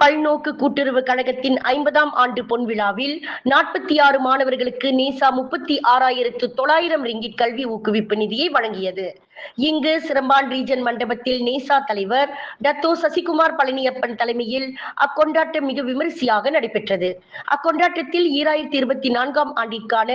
பல்நோக்கு கூட்டுறவு கழகத்தின் 50ஆம் ஆண்டு பொன்விழாவில் 46 மாணவர்களுக்கு நேசா 36,900 ரிங்கிட் கல்வி ஊக்குவிப்பு நிதியை வழங்கியது. இங்கு சிரம்பான் ரீஜன் மண்டபத்தில் நேசா தலைவர் டத்தோ சசிகுமார் பழனியப்பன் தலைமையில் அக்கொண்டாட்டம் மிக விமரிசையாக நடைபெற்றது. அக்கொண்டாட்டத்தில் 2024ஆம் ஆண்டிற்கான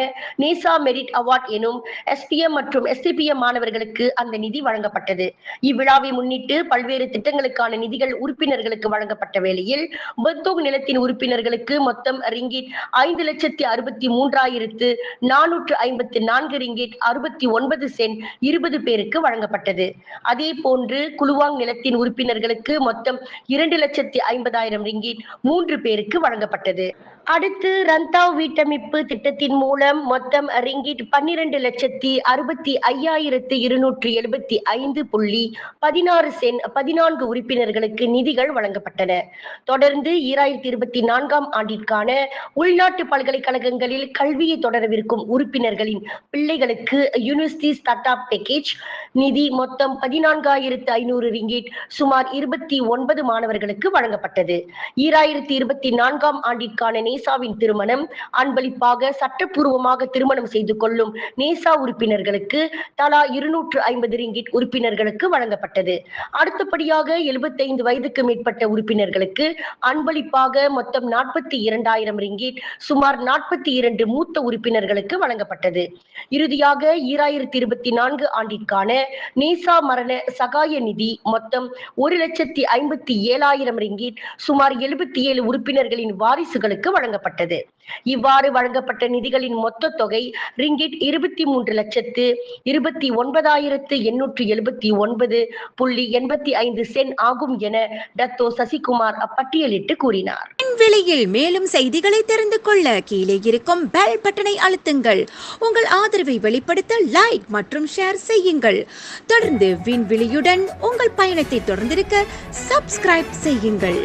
நேசா மெரிட் அவார்ட் எனும் SPM மற்றும் SCPM மாணவர்களுக்கு அந்த நிதி வழங்கப்பட்டது. இவ்விழாவை முன்னிட்டு பல்வேறு திட்டங்களுக்கான நிதிகள் உறுப்பினர்களுக்கு வழங்கப்பட்ட வேளையில் பெத்தோக் நிலத்தின் உறுப்பினர்களுக்கு மொத்தம் ரிங்கிட் 5,63,454 ரிங்கிட் 69 சென்ட் 20 பேருக்கு வழங்கப்பட்டது. அதே போன்று குலுவாங் நிலத்தின் உறுப்பினர்களுக்கு மொத்தம் 2,50,000 ரிங்கிட் 3 பேருக்கு வழங்கப்பட்டது. அடுத்து ரந்தாவ் வீட்டமைப்பு திட்டத்தின் மூலம் மொத்தம் ரிங்கிட் 12,65,275.16 சென்ட் 14 உறுப்பினர்களுக்கு நிதிகள் வழங்கப்பட்டன. தொடர்ந்து 2024ஆம் ஆண்டிற்கான உள்நாட்டு பல்கலைக்கழகங்களில் கல்வியை தொடரவிருக்கும் உறுப்பினர்களின் பிள்ளைகளுக்கு யூனிவர்சிட்டி ஸ்டார்ட் அப் பேக்கேஜ் நிதி மொத்தம் 14,500 ரிங்கிட் சுமார் 29 மாணவர்களுக்கு வழங்கப்பட்டது. 2024ஆம் ஆண்டிற்கான நேசாவின் திருமணம் அன்பளிப்பாக சட்டப்பூர்வமாக திருமணம் செய்து கொள்ளும் நேசா உறுப்பினர்களுக்கு தலா 250 ரிங்கிட் உறுப்பினர்களுக்கு வழங்கப்பட்டது. அடுத்தபடியாக 75 வயதுக்கு மேற்பட்ட உறுப்பினர்களுக்கு அன்பளிப்பாக மொத்தம் 42,000 ரிங்கிட் சுமார் 42 மூத்த உறுப்பினர்களுக்கு வழங்கப்பட்டது. இறுதியாக 2024 ஆண்டிற்கான நேசா மரண சகாய நிதி மொத்தம் 1,57,000 ரிங்கிட் சுமார் 77 உறுப்பினர்களின் வாரிசுகளுக்கு வழங்கப்பட்டது. இவ்வாறு வழங்கப்பட்ட நிதிகளின் மொத்த தொகை ரிங்கிட் 23,29,879.85 சென்ட் ஆகும் என டத்தோ சசிகுமார் அப்பட்டியலிட்டு கூறினார். விலையில் மேலும் செய்திகளை தெரிந்து கொள்ள கீழே இருக்கும் பெல் பட்டனை அழுத்துங்கள். உங்கள் ஆதரவை வெளிப்படுத்த லைக் மற்றும் ஷேர் செய்யுங்கள். தொடர்ந்து விண்வெளியுடன் உங்கள் பயணத்தை தொடர்ந்திருக்க சப்ஸ்கிரைப் செய்யுங்கள்.